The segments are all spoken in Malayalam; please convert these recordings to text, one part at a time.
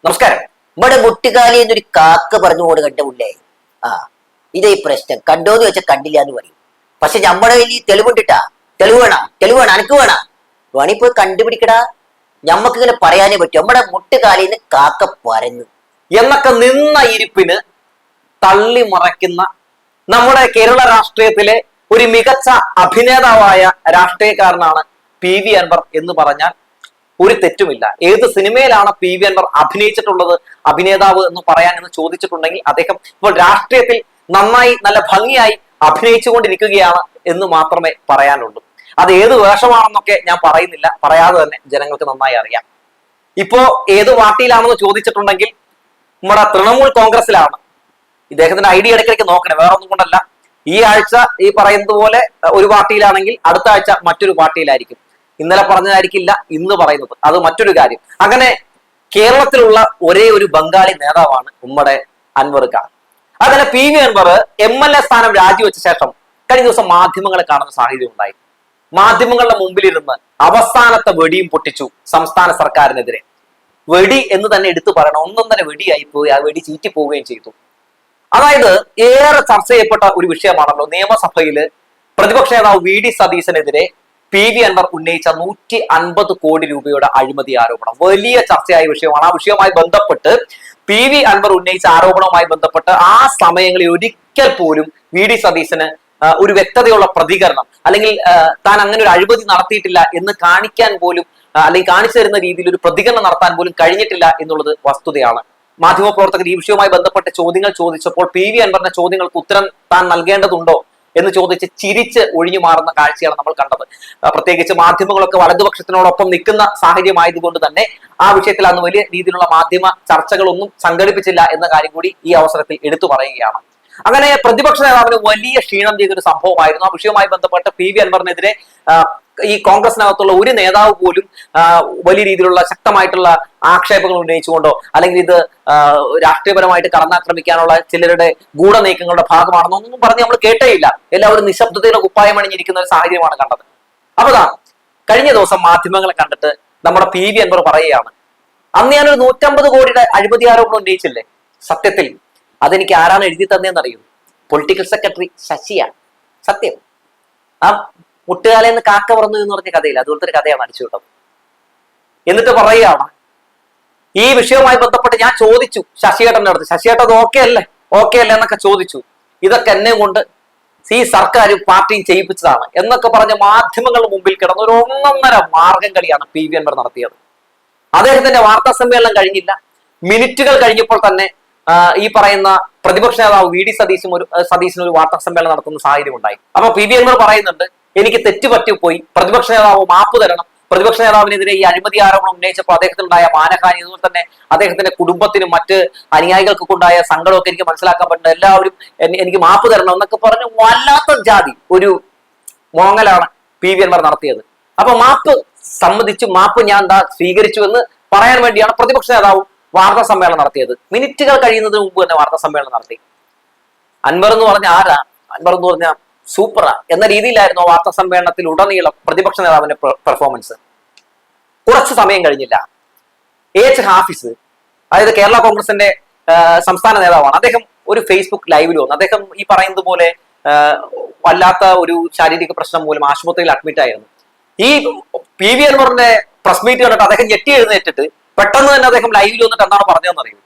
നമസ്കാരം. ഇവിടെ മുട്ടുകാലി എന്നൊരു കാക്ക പറഞ്ഞുകൊണ്ട് കണ്ടുപിള്ളേ. ആ ഇതേ പ്രശ്നം കണ്ടോന്ന് ചോദിച്ചാൽ കണ്ടില്ല എന്ന് പറയും. പക്ഷെ നമ്മുടെ വലിയ തെളിവുണ്ടിട്ടാ. തെളിവ് വേണം അനക്ക് വേണം. വേണിപ്പോ കണ്ടുപിടിക്കടാ. ഞമ്മക്ക് ഇങ്ങനെ പറയാനേ പറ്റും. നമ്മുടെ മുട്ടുകാലിന്ന് കാക്ക പരന്നു എന്നൊക്കെ നിന്ന ഇരിപ്പിന് തള്ളി മറയ്ക്കുന്ന നമ്മുടെ കേരള രാഷ്ട്രീയത്തിലെ ഒരു മികച്ച അഭിനേതാവായ രാഷ്ട്രീയക്കാരനാണ് പി.വി. അൻവർ എന്ന് പറഞ്ഞാൽ ഒരു തെറ്റുമില്ല. ഏത് സിനിമയിലാണ് പി.വി. അൻവർ അഭിനയിച്ചിട്ടുള്ളത്, അഭിനേതാവ് എന്ന് പറയാനെന്ന് ചോദിച്ചിട്ടുണ്ടെങ്കിൽ അദ്ദേഹം ഇപ്പോൾ രാഷ്ട്രീയത്തിൽ നന്നായി നല്ല ഭംഗിയായി അഭിനയിച്ചുകൊണ്ടിരിക്കുകയാണ് എന്ന് മാത്രമേ പറയാനുള്ളൂ. അത് ഏത് വേഷമാണെന്നൊക്കെ ഞാൻ പറയുന്നില്ല, പറയാതെ തന്നെ ജനങ്ങൾക്ക് നന്നായി അറിയാം. ഇപ്പോ ഏത് പാർട്ടിയിലാണെന്ന് ചോദിച്ചിട്ടുണ്ടെങ്കിൽ നമ്മുടെ തൃണമൂൽ കോൺഗ്രസിലാണ്. ഇദ്ദേഹത്തിന്റെ ഐഡിയ ഇടയ്ക്കിടയ്ക്ക് നോക്കണേ, വേറെ ഒന്നും കൊണ്ടല്ല. ഈ ആഴ്ച ഈ പറയുന്നത് പോലെ ഒരു പാർട്ടിയിലാണെങ്കിൽ അടുത്ത ആഴ്ച മറ്റൊരു പാർട്ടിയിലായിരിക്കും. ഇന്നലെ പറഞ്ഞതായിരിക്കില്ല ഇന്ന് പറയുന്നത്, അത് മറ്റൊരു കാര്യം. അങ്ങനെ കേരളത്തിലുള്ള ഒരേ ഒരു ബംഗാളി നേതാവാണ് നമ്മുടെ അൻവർ ഖാൻ. അതല്ല, പി.വി. അൻവർ MLA സ്ഥാനം രാജിവെച്ച ശേഷം കഴിഞ്ഞ ദിവസം മാധ്യമങ്ങളെ കാണുന്ന സാഹചര്യം ഉണ്ടായി. മാധ്യമങ്ങളുടെ മുമ്പിലിരുന്ന് അവസാനത്തെ വെടിയും പൊട്ടിച്ചു സംസ്ഥാന സർക്കാരിനെതിരെ. വെടി എന്ന് തന്നെ എടുത്തു പറയണം, ഒന്നൊന്നര വെടിയായി പോയി, ആ വെടി ചീറ്റി പോവുകയും ചെയ്തു. അതായത് ഏറെ ചർച്ച ചെയ്യപ്പെട്ട ഒരു വിഷയമാണല്ലോ നിയമസഭയില് പ്രതിപക്ഷ നേതാവ് VD സതീശനെതിരെ പി.വി. അൻവർ ഉന്നയിച്ച 150 കോടി രൂപയുടെ അഴിമതി ആരോപണം. വലിയ ചർച്ചയായ വിഷയമാണ്. ആ വിഷയവുമായി ബന്ധപ്പെട്ട് പി.വി. അൻവർ ഉന്നയിച്ച ആരോപണവുമായി ബന്ധപ്പെട്ട് ആ സമയങ്ങളിൽ ഒരിക്കൽ പോലും VD സതീശന് ഒരു വ്യക്തതയുള്ള പ്രതികരണം, അല്ലെങ്കിൽ താൻ അങ്ങനെ ഒരു അഴിമതി നടത്തിയിട്ടില്ല എന്ന് കാണിക്കാൻ പോലും, അല്ലെങ്കിൽ കാണിച്ചു തരുന്ന രീതിയിൽ ഒരു പ്രതികരണം നടത്താൻ പോലും കഴിഞ്ഞിട്ടില്ല എന്നുള്ളത് വസ്തുതയാണ്. മാധ്യമപ്രവർത്തകർ ഈ വിഷയവുമായി ബന്ധപ്പെട്ട് ചോദ്യങ്ങൾ ചോദിച്ചപ്പോൾ പി.വി. അൻവറിന്റെ ചോദ്യങ്ങൾക്ക് ഉത്തരം താൻ നൽകേണ്ടതുണ്ടോ എന്ന് ചോദിച്ച് ചിരിച്ച് ഒഴിഞ്ഞു മാറുന്ന കാഴ്ചയാണ് നമ്മൾ കണ്ടത്. പ്രത്യേകിച്ച് മാധ്യമങ്ങളൊക്കെ വലതുപക്ഷത്തിനോടൊപ്പം നിൽക്കുന്ന സാഹചര്യമായതുകൊണ്ട് തന്നെ ആ വിഷയത്തിൽ അന്ന് വലിയ രീതിയിലുള്ള മാധ്യമ ചർച്ചകളൊന്നും സംഘടിപ്പിച്ചില്ല എന്ന കാര്യം കൂടി ഈ അവസരത്തിൽ എടുത്തു പറയുകയാണ്. അങ്ങനെ പ്രതിപക്ഷ നേതാവിന് വലിയ ക്ഷീണം ചെയ്തൊരു സംഭവമായിരുന്നു. ആ വിഷയവുമായി ബന്ധപ്പെട്ട് പി.വി. അൻവറിനെതിരെ ഈ കോൺഗ്രസിനകത്തുള്ള ഒരു നേതാവ് പോലും വലിയ രീതിയിലുള്ള ശക്തമായിട്ടുള്ള ആക്ഷേപങ്ങൾ ഉന്നയിച്ചുകൊണ്ടോ അല്ലെങ്കിൽ ഇത് രാഷ്ട്രീയപരമായിട്ട് കടന്നാക്രമിക്കാനുള്ള ചിലരുടെ ഗൂഢനീക്കങ്ങളുടെ ഭാഗമാണെന്നോ ഒന്നും പറഞ്ഞ് നമ്മൾ കേട്ടേയില്ല. എല്ലാവരും നിശബ്ദതയിലെ കുപ്പായം അണിഞ്ഞിരിക്കുന്ന ഒരു സാഹചര്യമാണ് കണ്ടത്. അപ്പൊ കഴിഞ്ഞ ദിവസം മാധ്യമങ്ങളെ കണ്ടിട്ട് നമ്മുടെ പി.വി. അൻവർ പറയുകയാണ്, അന്ന് ഞാനൊരു 150 കോടിയുടെ അഴിമതി ആരോപണം ഉന്നയിച്ചില്ലേ, സത്യത്തിൽ അതെനിക്ക് ആരാണ് എഴുതി തന്നതെന്നറിയും? Political secretary ശശിയാണ്. സത്യം. ആ മുട്ടുകാലെന്ന് കാക്ക പറഞ്ഞു എന്ന് പറഞ്ഞ കഥയില്ല, അതുപോലത്തെ ഒരു കഥയാണ് അടിച്ചു വിട്ടത്. എന്നിട്ട് പറയുകയാണ്, ഈ വിഷയവുമായി ബന്ധപ്പെട്ട് ഞാൻ ചോദിച്ചു ശശിയേട്ടൻ്റെ അടുത്ത്, ശശിയേട്ടൻ അത് ഓക്കെ അല്ലേ എന്നൊക്കെ ചോദിച്ചു. ഇതൊക്കെ എന്നെ കൊണ്ട് ഈ സർക്കാരും പാർട്ടിയും ചെയ്യിപ്പിച്ചതാണ് എന്നൊക്കെ പറഞ്ഞ മാധ്യമങ്ങളുടെ മുമ്പിൽ കിടന്ന ഒരു ഒന്നൊന്നര മാർഗം കളിയാണ് പി.വി. അൻവർ നടത്തിയത്. അദ്ദേഹത്തിന്റെ വാർത്താ സമ്മേളനം കഴിഞ്ഞില്ല, മിനിറ്റുകൾ കഴിഞ്ഞപ്പോൾ തന്നെ ഈ പറയുന്ന പ്രതിപക്ഷ നേതാവ് VD സതീശന് ഒരു വാർത്താ സമ്മേളനം നടത്തുന്ന സാഹചര്യം ഉണ്ടായി. അപ്പൊ പി.വി. അൻവർ പറയുന്നുണ്ട്, എനിക്ക് തെറ്റുപറ്റിപ്പോയി, പ്രതിപക്ഷ നേതാവ് മാപ്പ് തരണം. പ്രതിപക്ഷ നേതാവിനെതിരെ ഈ അഴിമതി ആരോപണം ഉന്നയിച്ചപ്പോൾ അദ്ദേഹത്തിനുണ്ടായ മാനഹാനി, അതുപോലെ തന്നെ അദ്ദേഹത്തിന്റെ കുടുംബത്തിനും മറ്റ് അനുയായികൾക്കൊക്കെ ഉണ്ടായ സങ്കടമൊക്കെ എനിക്ക് മനസ്സിലാക്കാൻ പറ്റുന്നത്, എല്ലാവരും എനിക്ക് മാപ്പ് തരണം എന്നൊക്കെ പറഞ്ഞ് വല്ലാത്ത ജാതി ഒരു മോങ്ങലാണ് പി.വി. അൻവർ നടത്തിയത്. അപ്പൊ മാപ്പ് സമ്മതിച്ചു, മാപ്പ് ഞാൻ സ്വീകരിച്ചു എന്ന് പറയാൻ വേണ്ടിയാണ് പ്രതിപക്ഷ നേതാവ് വാർത്താ സമ്മേളനം നടത്തിയത്. മിനിറ്റുകൾ കഴിയുന്നതിന് മുമ്പ് തന്നെ വാർത്താ സമ്മേളനം നടത്തി. അൻവർ എന്ന് പറഞ്ഞ ആരാ, അൻവർ എന്ന് പറഞ്ഞ സൂപ്പറാ എന്ന രീതിയിലായിരുന്നു വാർത്താ സമ്മേളനത്തിൽ ഉടനീളം പ്രതിപക്ഷ നേതാവിന്റെ പെർഫോമൻസ്. കുറച്ച് സമയം കഴിഞ്ഞില്ല, H ഹാഫിസ്, അതായത് കേരള കോൺഗ്രസിന്റെ സംസ്ഥാന നേതാവാണ്, അദ്ദേഹം ഒരു ഫേസ്ബുക്ക് ലൈവിൽ വന്നു. അദ്ദേഹം ഈ പറയുന്നത് പോലെ വല്ലാത്ത ഒരു ശാരീരിക പ്രശ്നം മൂലം ആശുപത്രിയിൽ അഡ്മിറ്റ് ആയിരുന്നു. ഈ പി.വി. അൻവറിന്റെ പ്രസ് മീറ്റ് കണ്ടിട്ട് അദ്ദേഹം ഞെട്ടി എഴുന്നേറ്റിട്ട് പെട്ടെന്ന് തന്നെ അദ്ദേഹം ലൈവിൽ വന്നിട്ട് എന്താണ് പറഞ്ഞതെന്ന് അറിയും.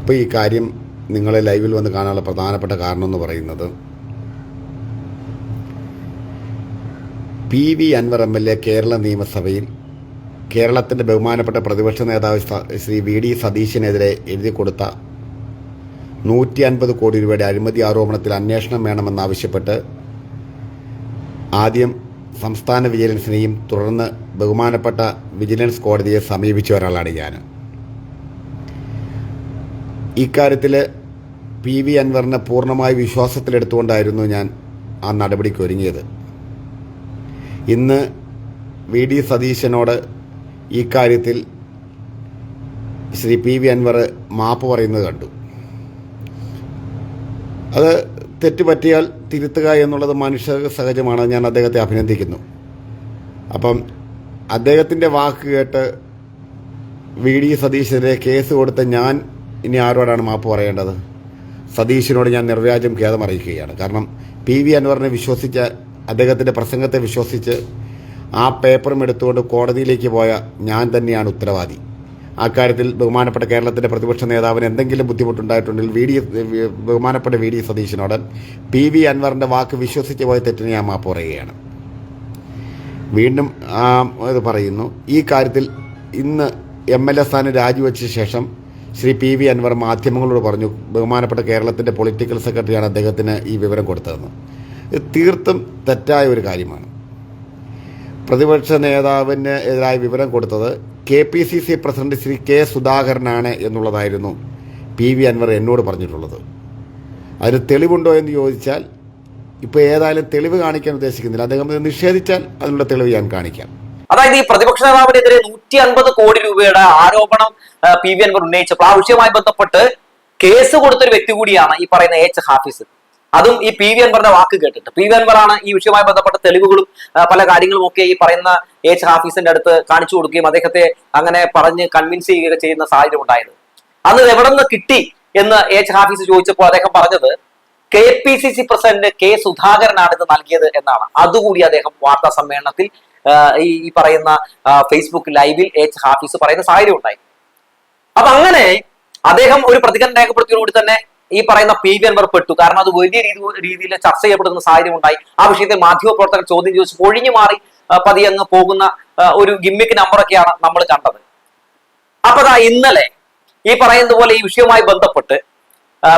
ഇപ്പോൾ ഈ കാര്യം നിങ്ങളെ ലൈവിൽ വന്ന് കാണാനുള്ള പ്രധാനപ്പെട്ട കാരണം എന്ന് പറയുന്നത്, പി.വി. അൻവർ MLA കേരള നിയമസഭയിൽ കേരളത്തിൻ്റെ ബഹുമാനപ്പെട്ട പ്രതിപക്ഷ നേതാവ് ശ്രീ VD സതീശനെതിരെ എഴുതി കൊടുത്ത 150 കോടി രൂപയുടെ അഴിമതി ആരോപണത്തിൽ അന്വേഷണം വേണമെന്നാവശ്യപ്പെട്ട് ആദ്യം സംസ്ഥാന വിജിലൻസിനെയും തുടർന്ന് ബഹുമാനപ്പെട്ട വിജിലൻസ് കോടതിയെ സമീപിച്ച ഒരാളാണ് ഞാൻ. ഇക്കാര്യത്തിൽ പി.വി. അൻവറിനെ പൂർണ്ണമായി വിശ്വാസത്തിലെടുത്തുകൊണ്ടായിരുന്നു ഞാൻ ആ നടപടിക്ക് ഒരുങ്ങിയത്. ഇന്ന് VD സതീശനോട് ഈ കാര്യത്തിൽ ശ്രീ പി.വി. അൻവർ മാപ്പ് പറയുന്നത് കണ്ടു. അത് തെറ്റുപറ്റിയാൽ തിരുത്തുക എന്നുള്ളത് മനുഷ്യ സഹജമാണ്. ഞാൻ അദ്ദേഹത്തെ അഭിനന്ദിക്കുന്നു. അപ്പം അദ്ദേഹത്തിൻ്റെ വാക്ക് കേട്ട് VD സതീശനെതിരെ കേസ് കൊടുത്ത ഞാൻ ഇനി ആരോടാണ് മാപ്പ് പറയേണ്ടത്? സതീശനോട് ഞാൻ നിർവ്യാജം ഖേദമറിയിക്കുകയാണ്. കാരണം PV അൻവറിനെ വിശ്വസിച്ച, അദ്ദേഹത്തിൻ്റെ പ്രസംഗത്തെ വിശ്വസിച്ച് ആ പേപ്പറും എടുത്തുകൊണ്ട് കോടതിയിലേക്ക് പോയ ഞാൻ തന്നെയാണ് ഉത്തരവാദി. അക്കാര്യത്തിൽ ബഹുമാനപ്പെട്ട കേരളത്തിൻ്റെ പ്രതിപക്ഷ നേതാവിന് എന്തെങ്കിലും ബുദ്ധിമുട്ടുണ്ടായിട്ടുണ്ടെങ്കിൽ ബഹുമാനപ്പെട്ട VD സതീശനോട് PV അൻവറിൻ്റെ വാക്ക് വിശ്വസിച്ച് പോയ തെറ്റിനെ ഞാൻ മാപ്പ് പറയുകയാണ്. വീണ്ടും ഇത് പറയുന്നു, ഈ കാര്യത്തിൽ ഇന്ന് MLA സ്ഥാനം രാജിവെച്ച ശേഷം ശ്രീ PV അൻവർ മാധ്യമങ്ങളോട് പറഞ്ഞു ബഹുമാനപ്പെട്ട കേരളത്തിൻ്റെ പൊളിറ്റിക്കൽ സെക്രട്ടറിയാണ് അദ്ദേഹത്തിന് ഈ വിവരം കൊടുത്തതെന്ന്. ഇത് തീർത്തും തെറ്റായ ഒരു കാര്യമാണ്. പ്രതിപക്ഷ നേതാവിന് എതിരായ വിവരം കൊടുത്തത് KPCC പ്രസിഡന്റ് ശ്രീ K സുധാകരനാണ് എന്നുള്ളതായിരുന്നു PV അൻവർ എന്നോട് പറഞ്ഞിട്ടുള്ളത്. അതിന് തെളിവുണ്ടോ എന്ന് ചോദിച്ചാൽ ഇപ്പോൾ ഏതായാലും തെളിവ് കാണിക്കാൻ ഉദ്ദേശിക്കുന്നില്ല. അദ്ദേഹം നിഷേധിച്ചാൽ അതിനുള്ള തെളിവ് ഞാൻ കാണിക്കാം. അതായത് ഈ പ്രതിപക്ഷ നേതാവിനെതിരെ 150 കോടി രൂപയുടെ ആരോപണം PV അൻവർ ഉന്നയിച്ചപ്പോൾ ആ വിഷയവുമായി ബന്ധപ്പെട്ട് കേസ് കൊടുത്തൊരു വ്യക്തി കൂടിയാണ് ഈ പറയുന്ന H ഹാഫിസ്. അതും ഈ PV അൻവറിന്റെ വാക്ക് കേട്ടിട്ട്. PV അൻവറാണ് ഈ വിഷയവുമായി ബന്ധപ്പെട്ട തെളിവുകളും പല കാര്യങ്ങളും ഒക്കെ ഈ പറയുന്ന H ഹാഫിസിന്റെ അടുത്ത് കാണിച്ചു കൊടുക്കുകയും അദ്ദേഹത്തെ അങ്ങനെ പറഞ്ഞ് കൺവിൻസ് ചെയ്യുകയൊക്കെ ചെയ്യുന്ന സാഹചര്യം ഉണ്ടായത്. അന്ന് എവിടെ നിന്ന് കിട്ടി എന്ന് H ഹാഫിസ് ചോദിച്ചപ്പോൾ അദ്ദേഹം പറഞ്ഞത് KPCC പ്രസിഡന്റ് K സുധാകരനാണ് ഇത് നൽകിയത് എന്നാണ്. അതുകൂടി അദ്ദേഹം വാർത്താ സമ്മേളനത്തിൽ ഈ പറയുന്ന ഫേസ്ബുക്ക് ലൈവിൽ H ഹാഫിസ് പറയുന്ന സാഹചര്യം ഉണ്ടായി. അപ്പൊ അങ്ങനെ അദ്ദേഹം ഒരു പ്രതികരണം രേഖപ്പെടുത്തിയോടുകൂടി തന്നെ ഈ പറയുന്ന PV അൻവർ പെട്ടു. കാരണം അത് വലിയ രീതിയിൽ ചർച്ച ചെയ്യപ്പെടുന്ന സാഹചര്യം ഉണ്ടായി. ആ വിഷയത്തിൽ മാധ്യമപ്രവർത്തകർ ചോദ്യം ചോദിച്ചു ഒഴിഞ്ഞു മാറി പതിയങ്ങ് പോകുന്ന ഒരു ഗിമ്മിക്ക് നമ്പറൊക്കെയാണ് നമ്മൾ കണ്ടത്. അപ്പൊ ഇന്നലെ ഈ പറയുന്നത് പോലെ ഈ വിഷയവുമായി ബന്ധപ്പെട്ട്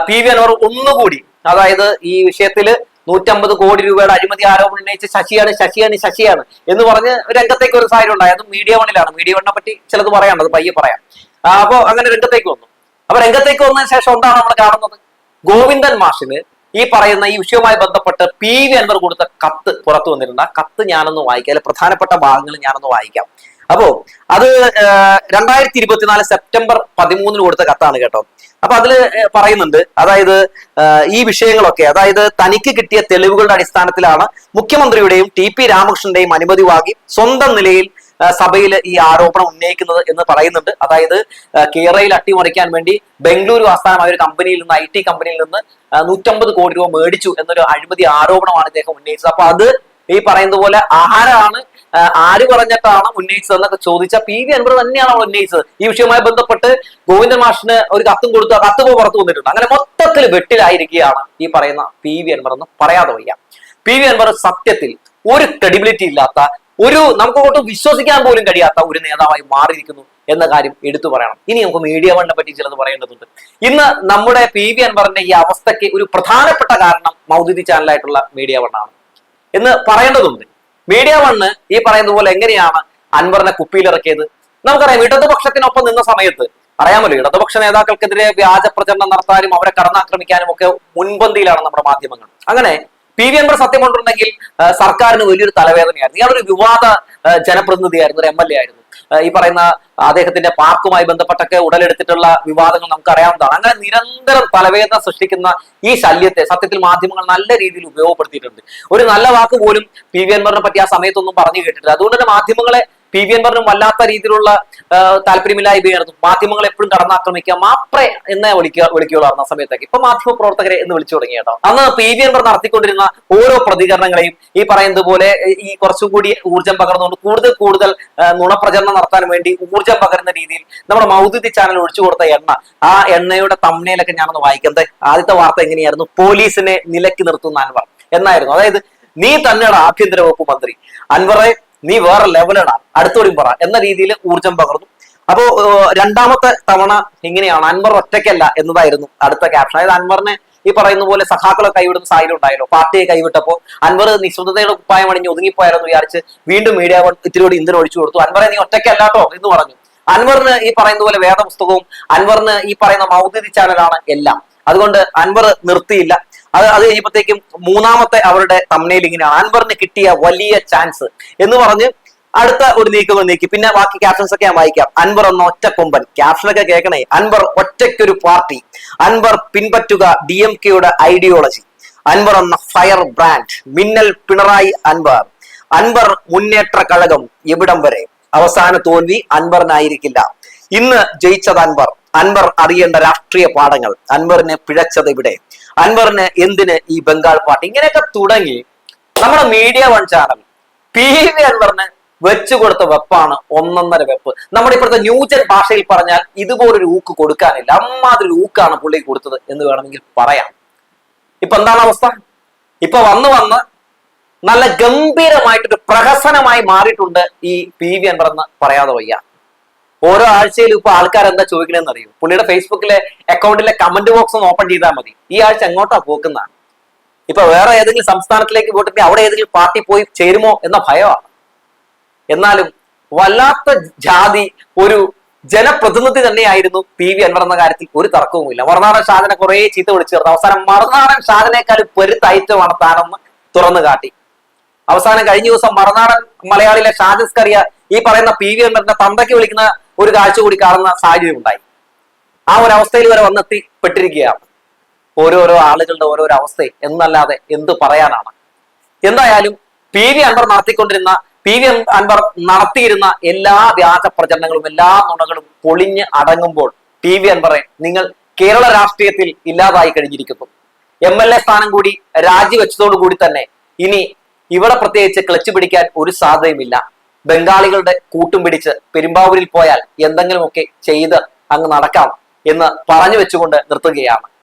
PV അൻവർ ഒന്നുകൂടി, അതായത് ഈ വിഷയത്തില് 150 കോടി രൂപയുടെ അഴിമതി ആരോപണം ഉന്നയിച്ച് ശശിയാണ് എന്ന് പറഞ്ഞ് രംഗത്തേക്ക് ഒരു സാഹചര്യം ഉണ്ടായി. അത് മീഡിയ വണ്ണിലാണ്. മീഡിയ വണ്ണിനെ പറ്റി ചിലത് പറയാനുണ്ട്, അത് പയ്യെ പറയാം. അപ്പൊ അങ്ങനെ രംഗത്തേക്ക് വന്നു. അപ്പൊ രംഗത്തേക്ക് വന്നതിന് ശേഷം എന്താണ് നമ്മൾ കാണുന്നത്? ഗോവിന്ദൻ മാഷിന് ഈ പറയുന്ന ഈ വിഷയവുമായി ബന്ധപ്പെട്ട് PV അൻവർ കൊടുത്ത കത്ത് പുറത്തു വന്നിട്ടുണ്ട്. ആ കത്ത് ഞാനൊന്ന് വായിക്കാം, അല്ലെ പ്രധാനപ്പെട്ട ഭാഗങ്ങൾ ഞാനൊന്ന് വായിക്കാം. അപ്പോ അത് 2024 സെപ്റ്റംബർ 13 കൊടുത്ത കത്താണ് കേട്ടോ. അപ്പൊ അതില് പറയുന്നുണ്ട്, അതായത് ഈ വിഷയങ്ങളൊക്കെ, അതായത് തനിക്ക് കിട്ടിയ തെളിവുകളുടെ അടിസ്ഥാനത്തിലാണ് മുഖ്യമന്ത്രിയുടെയും TP രാമകൃഷ്ണന്റെയും അനുമതി വാങ്ങി സ്വന്തം നിലയിൽ സഭയിൽ ഈ ആരോപണം ഉന്നയിക്കുന്നത് എന്ന് പറയുന്നുണ്ട്. അതായത് കേരളയിൽ അട്ടിമറിക്കാൻ വേണ്ടി ബംഗളൂരു ആസ്ഥാനമായ ഒരു കമ്പനിയിൽ നിന്ന്, IT കമ്പനിയിൽ നിന്ന് 150 കോടി രൂപ മേടിച്ചു എന്നൊരു അഴിമതി ആരോപണമാണ് ഇദ്ദേഹം ഉന്നയിച്ചത്. അപ്പൊ അത് ഈ പറയുന്നത് പോലെ ആര് പറഞ്ഞിട്ടാണ് ഉന്നയിച്ചതെന്നൊക്കെ ചോദിച്ച PV അൻവർ തന്നെയാണ് ഉന്നയിച്ചത്. ഈ വിഷയവുമായി ബന്ധപ്പെട്ട് ഗോവിന്ദൻ മാഷിന് ഒരു കത്തും കൊടുത്തു. ആ കത്ത് പുറത്തു വന്നിട്ടുണ്ട്. അങ്ങനെ മൊത്തത്തിൽ വെട്ടിലായിരിക്കുകയാണ് ഈ പറയുന്ന PV അൻവർ എന്ന് പറയാതെ വയ്യ. PV അൻവർ സത്യത്തിൽ ഒരു ക്രെഡിബിലിറ്റി ഇല്ലാത്ത, നമുക്ക് ഒട്ടും വിശ്വസിക്കാൻ പോലും കഴിയാത്ത ഒരു നേതാവായി മാറിയിരിക്കുന്നു എന്ന കാര്യം എടുത്തു പറയണം. ഇനി നമുക്ക് മീഡിയ വണ്ണിനെ പറ്റി ചിലത് പറയേണ്ടതുണ്ട്. ഇന്ന് നമ്മുടെ PV അൻവറിന്റെ ഈ അവസ്ഥയ്ക്ക് ഒരു പ്രധാനപ്പെട്ട കാരണം മൗദൂദി ചാനലായിട്ടുള്ള മീഡിയ വണ്ണാണ് എന്ന് പറയേണ്ടതുണ്ട്. മീഡിയ വണ്ണ് ഈ പറയുന്ന പോലെ എങ്ങനെയാണ് അൻവറിനെ കുപ്പിയിലിറക്കിയത്? നമുക്കറിയാം, ഇടതുപക്ഷത്തിനൊപ്പം നിന്ന സമയത്ത് അറിയാമല്ലോ, ഇടതുപക്ഷ നേതാക്കൾക്കെതിരെ വ്യാജ പ്രചരണം നടത്താനും അവരെ കടന്നാക്രമിക്കാനും ഒക്കെ മുൻപന്തിയിലാണ് നമ്മുടെ മാധ്യമങ്ങൾ. അങ്ങനെ PV അൻവർ സത്യം കൊണ്ടുണ്ടെങ്കിൽ സർക്കാരിന് വലിയൊരു തലവേദനയായിരുന്നു. ഇയാളൊരു വിവാദ ജനപ്രതിനിധിയായിരുന്നു, ഒരു MLA ആയിരുന്നു. ഈ പറയുന്ന അദ്ദേഹത്തിന്റെ പാർക്കുമായി ബന്ധപ്പെട്ടൊക്കെ ഉടലെടുത്തിട്ടുള്ള വിവാദങ്ങൾ നമുക്കറിയാവുന്നതാണ്. അങ്ങനെ നിരന്തരം തലവേദന സൃഷ്ടിക്കുന്ന ഈ ശല്യത്തെ സത്യത്തിൽ മാധ്യമങ്ങൾ നല്ല രീതിയിൽ ഉപയോഗപ്പെടുത്തിയിട്ടുണ്ട്. ഒരു നല്ല വാക്ക് പോലും PV അൻവറിനെ പറ്റി ആ സമയത്തൊന്നും പറഞ്ഞു കേട്ടിട്ടില്ല. അതുകൊണ്ട് തന്നെ മാധ്യമങ്ങളെ PV അൻവറിനും വല്ലാത്ത രീതിയിലുള്ള താല്പര്യമില്ലായ്മയായിരുന്നു. മാധ്യമങ്ങൾ എപ്പോഴും കടന്നാക്രമിക്കുക, മാപ്രേ എന്നേ വിളിക്കുകയുള്ളായിരുന്നു ആ സമയത്തേക്ക്. ഇപ്പൊ മാധ്യമ പ്രവർത്തകരെ എന്ന് വിളിച്ചു തുടങ്ങി കേട്ടോ. അന്ന് PV അൻവർ നടത്തിക്കൊണ്ടിരുന്ന ഓരോ പ്രതികരണങ്ങളെയും ഈ പറയുന്നത് പോലെ ഈ കുറച്ചുകൂടി ഊർജ്ജം പകർന്നുകൊണ്ട് കൂടുതൽ നുണപ്രചരണം നടത്താൻ വേണ്ടി ഊർജ്ജം പകരുന്ന രീതിയിൽ നമ്മുടെ മൗദൂദി ചാനൽ ഒഴിച്ചു കൊടുത്ത എണ്ണ, ആ എണ്ണയുടെ തമ്മിലൊക്കെ ഞാനൊന്ന് വായിക്കുന്നത്. ആദ്യത്തെ വാർത്ത എങ്ങനെയായിരുന്നു? പോലീസിനെ നിലയ്ക്ക് നിർത്തുന്ന അൻവർ എന്നായിരുന്നു. അതായത് നീ തന്നെയാണ് ആഭ്യന്തര വകുപ്പ് മന്ത്രി, അൻവറെ നീ വേറെ ലെവലാണ്, അടുത്തോടി പറ എന്ന രീതിയിൽ ഊർജ്ജം പകർന്നു. അപ്പോ രണ്ടാമത്തെ തവണ ഇങ്ങനെയാണ്, അൻവർ ഒറ്റയ്ക്കല്ല എന്നതായിരുന്നു അടുത്ത ക്യാപ്ഷൻ. അതായത് അൻവറിനെ ഈ പറയുന്ന പോലെ സഖാക്കളെ കൈവിടുന്ന സാഹചര്യം ഉണ്ടായല്ലോ. പാർട്ടിയെ കൈവിട്ടപ്പോൾ അൻവർ നിശ്ചിതയുടെ കുപ്പായം അണിഞ്ഞ് ഒതുങ്ങിപ്പോയാലെന്ന് വിചാരിച്ച് വീണ്ടും മീഡിയ ഇത്തിരി ഇന്ധനം ഒഴിച്ചു കൊടുത്തു. അൻവറെ നീ ഒറ്റയ്ക്കല്ലാട്ടോ എന്ന് പറഞ്ഞു. അൻവറിന് ഈ പറയുന്ന പോലെ വേദപുസ്തകവും, അൻവറിന് ഈ പറയുന്ന മൗദൂദി ചാനലാണ് എല്ലാം. അതുകൊണ്ട് അൻവർ നിർത്തിയില്ല. അത് കഴിഞ്ഞപ്പോഴത്തേക്കും മൂന്നാമത്തെ അവരുടെ തംബ്നെയിൽ ഇങ്ങനെയാണ്, അൻവറിന് കിട്ടിയ വലിയ ചാൻസ് എന്ന് പറഞ്ഞ് അടുത്ത ഒരു നീക്കി. പിന്നെ ബാക്കി ക്യാപ്ഷൻസ് ഒക്കെ ഞാൻ വായിക്കാം. അൻവർ എന്ന ഒറ്റ കൊമ്പൻ, ക്യാപ്ഷനൊക്കെ കേൾക്കണേ. അൻവർ ഒറ്റയ്ക്കൊരു പാർട്ടി, അൻവർ പിൻപറ്റുക DMKയുടെ ഐഡിയോളജി, അൻവർ എന്ന ഫയർ ബ്രാൻഡ്, മിന്നൽ പിണറായി അൻവർ മുന്നേറ്റ കഴകം എവിടം വരെ, അവസാന തോൽവി അൻവറിനായിരിക്കില്ല, ഇന്ന് ജയിച്ചത് അൻവർ അറിയേണ്ട രാഷ്ട്രീയ പാഠങ്ങൾ, അൻവറിനെ പിഴച്ചത് ഇവിടെ, അൻവറിന് എന്തിന് ഈ ബംഗാൾ പാർട്ടി, ഇങ്ങനെയൊക്കെ തുടങ്ങി നമ്മുടെ മീഡിയ വൺ ചാനൽ PV അൻവറിന് വെച്ചു കൊടുത്ത വെപ്പാണ് ഒന്നൊന്നര വെപ്പ്. നമ്മുടെ ഇപ്പോഴത്തെ ന്യൂജൻ ഭാഷയിൽ പറഞ്ഞാൽ ഇതുപോലൊരു ഊക്ക് കൊടുക്കാനില്ല, അമ്മാതിരി ഊക്കാണ് പുള്ളി കൊടുത്തത് എന്ന് വേണമെങ്കിൽ പറയാം. ഇപ്പൊ എന്താണ് അവസ്ഥ? ഇപ്പൊ വന്ന് നല്ല ഗംഭീരമായിട്ടൊരു പ്രഹസനമായി മാറിയിട്ടുണ്ട് ഈ PV അൻവർ എന്ന് പറയാതെ വയ്യ. ഓരോ ആഴ്ചയിലും ഇപ്പൊ ആൾക്കാർ എന്താ ചോദിക്കണമെന്ന് അറിയും. പുള്ളിയുടെ ഫേസ്ബുക്കിലെ അക്കൗണ്ടിലെ കമന്റ് ബോക്സ് ഒന്ന് ഓപ്പൺ ചെയ്താൽ മതി, ഈ ആഴ്ച എങ്ങോട്ടാ പോക്കുന്ന. ഇപ്പൊ വേറെ ഏതെങ്കിലും സംസ്ഥാനത്തിലേക്ക് പോയിട്ട് അവിടെ ഏതെങ്കിലും പാർട്ടി പോയി ചേരുമോ എന്ന ഭയമാണ്. എന്നാലും വല്ലാത്ത ജാതി ഒരു ജനപ്രതിനിധി തന്നെയായിരുന്നു PV അൻവർ എന്ന കാര്യത്തിൽ ഒരു തർക്കവുമില്ല. മറുനാടൻ ഷാജനെ കുറെ ചീത്ത വിളിച്ചു ചേർന്ന് അവസാനം മറുനാടൻ ഷാജനേക്കാളും പെരുത്തയറ്റമാണ് താനെന്ന് തുറന്നു കാട്ടി. അവസാനം കഴിഞ്ഞ ദിവസം മറുനാടൻ മലയാളിയിലെ ഷാജസ്കറിയ ഈ പറയുന്ന PV അൻവറിന്റെ തന്തയ്ക്ക് വിളിക്കുന്ന ഒരു കാഴ്ച കൂടി കാണുന്ന സാഹചര്യം ഉണ്ടായി. ആ ഒരു അവസ്ഥയിൽ വരെ വന്നെത്തി പെട്ടിരിക്കുകയാണ്. ഓരോരോ ആളുകളുടെ ഓരോരോ അവസ്ഥ എന്നല്ലാതെ എന്ത് പറയാനാണ്. എന്തായാലും PV അൻവർ നടത്തിയിരുന്ന എല്ലാ വ്യാജ പ്രചരണങ്ങളും എല്ലാ നുണകളും പൊളിഞ്ഞ് അടങ്ങുമ്പോൾ PV അൻവറെ നിങ്ങൾ കേരള രാഷ്ട്രീയത്തിൽ ഇല്ലാതായി കഴിഞ്ഞിരിക്കുന്നു. MLA സ്ഥാനം കൂടി രാജിവെച്ചതോടുകൂടി തന്നെ ഇനി ഇവിടെ പ്രത്യേകിച്ച് ക്ലച്ച് പിടിക്കാൻ ഒരു സാധ്യതയുമില്ല. ബംഗാളികളുടെ കൂട്ടും പിടിച്ച് പെരുമ്പാവൂരിൽ പോയാൽ എന്തെങ്കിലുമൊക്കെ ചെയ്ത് അങ്ങ് നടക്കാം എന്ന് പറഞ്ഞു വെച്ചുകൊണ്ട് നിർത്തുകയാണ്.